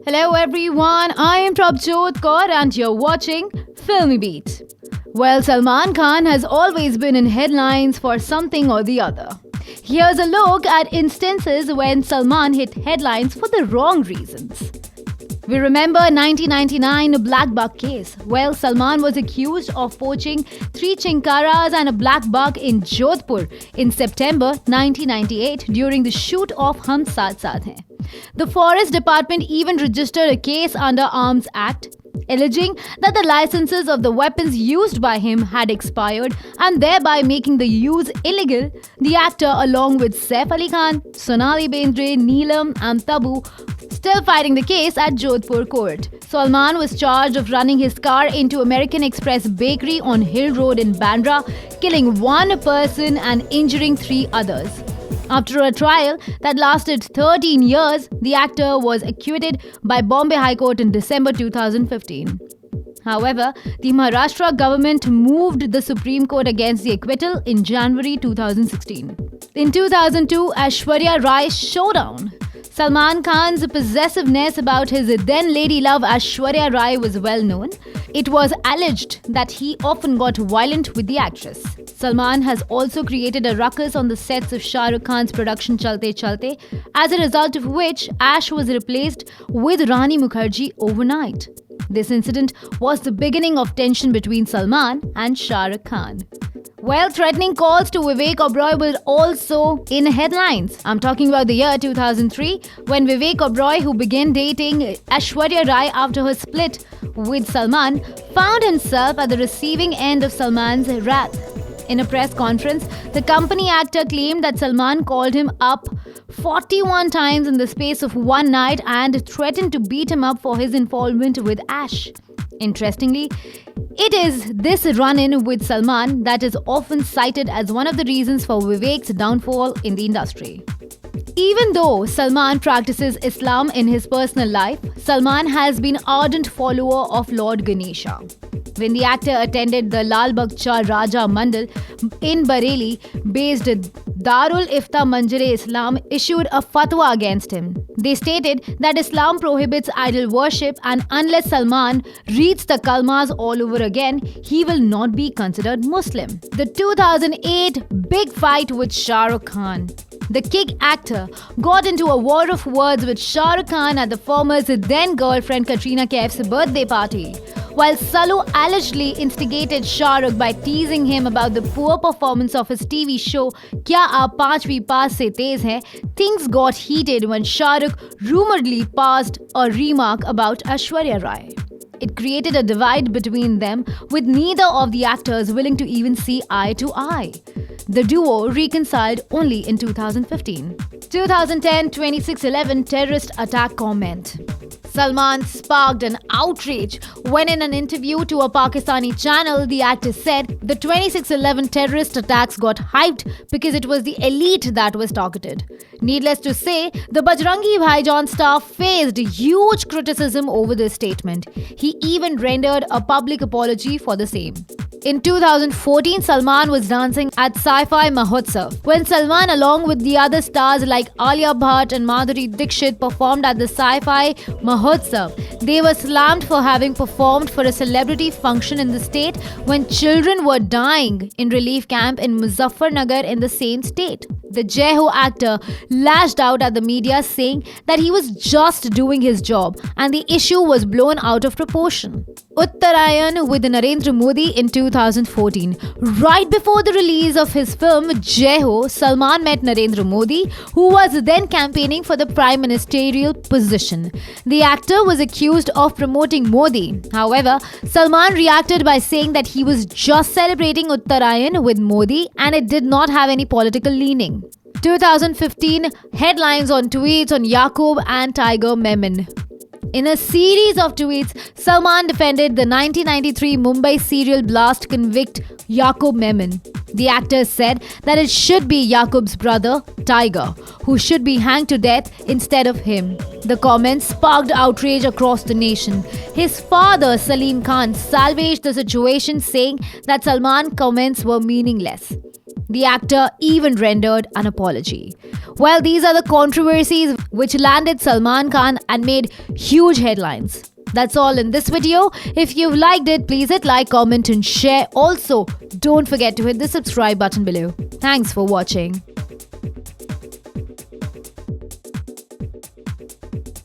Hello everyone, I am Prabjot Kaur and you're watching Filmy Beat. Well, Salman Khan has always been in headlines for something or the other. Here's a look at instances when Salman hit headlines for the wrong reasons. We remember 1999 black buck case. Well, Salman was accused of poaching 3 chinkaras and a black buck in Jodhpur in September 1998 during the shoot of Hum Saath Saath Hain. The Forest Department even registered a case under Arms Act, alleging that the licenses of the weapons used by him had expired and thereby making the use illegal. The actor, along with Saif Ali Khan, Sonali Bendre, Neelam and Tabu, still fighting the case at Jodhpur court. Salman was charged of running his car into American Express Bakery on Hill Road in Bandra, killing 1 person and injuring 3 others. After a trial that lasted 13 years, the actor was acquitted by Bombay High Court in December 2015. However, the Maharashtra government moved the Supreme Court against the acquittal in January 2016. In 2002, Aishwarya Rai's showdown. Salman Khan's possessiveness about his then lady love Aishwarya Rai was well known. It was alleged that he often got violent with the actress. Salman has also created a ruckus on the sets of Shah Rukh Khan's production Chalte Chalte, as a result of which Ash was replaced with Rani Mukherjee overnight. This incident was the beginning of tension between Salman and Shah Rukh Khan. Well, threatening calls to Vivek Oberoi were also in headlines. I'm talking about the year 2003, when Vivek Oberoi, who began dating Aishwarya Rai after her split with Salman, found himself at the receiving end of Salman's wrath. In a press conference, the company actor claimed that Salman called him up 41 times in the space of one night and threatened to beat him up for his involvement with Ash. Interestingly, it is this run-in with Salman that is often cited as one of the reasons for Vivek's downfall in the industry. Even though Salman practices Islam in his personal life, Salman has been an ardent follower of Lord Ganesha. When the actor attended the Lal Bagh Raja Mandal in Bareilly-based Darul Ifta Manjare-Islam issued a fatwa against him. They stated that Islam prohibits idol worship and unless Salman reads the kalmas all over again, he will not be considered Muslim. The 2008 big fight with Shah Rukh Khan. The Kick actor got into a war of words with Shah Rukh Khan at the former's then-girlfriend Katrina Kaif's birthday party. While Salu allegedly instigated Shah Rukh by teasing him about the poor performance of his TV show Kya Aap Panchvi Paas Se Tez Hain, things got heated when Shah Rukh rumoredly passed a remark about Aishwarya Rai. It created a divide between them, with neither of the actors willing to even see eye to eye. The duo reconciled only in 2015. 2010 26/11 terrorist attack comment. Salman sparked an outrage when in an interview to a Pakistani channel, the actor said the 26/11 terrorist attacks got hyped because it was the elite that was targeted. Needless to say, the Bajrangi Bhaijaan staff faced huge criticism over this statement. He even rendered a public apology for the same. In 2014, Salman was dancing at Sci-Fi Mahotsav. When Salman, along with the other stars like Alia Bhatt and Madhuri Dixit, performed at the Sci-Fi Mahotsav, they were slammed for having performed for a celebrity function in the state when children were dying in relief camp in Muzaffarnagar in the same state. The Jai Ho actor lashed out at the media, saying that he was just doing his job and the issue was blown out of proportion. Uttarayan with Narendra Modi in 2014. Right before the release of his film Jai Ho, Salman met Narendra Modi, who was then campaigning for the prime ministerial position. The actor was accused of promoting Modi. However, Salman reacted by saying that he was just celebrating Uttarayan with Modi and it did not have any political leaning. 2015 headlines on tweets on Yaqub and Tiger Memon. In a series of tweets, Salman defended the 1993 Mumbai serial blast convict Yaqub Memon. The actor said that it should be Yaqub's brother, Tiger, who should be hanged to death instead of him. The comments sparked outrage across the nation. His father, Salim Khan, salvaged the situation, saying that Salman's comments were meaningless. The actor even rendered an apology. Well, these are the controversies which landed Salman Khan and made huge headlines. That's all in this video. If you've liked it, please hit like, comment and share. Also, don't forget to hit the subscribe button below. Thanks for watching.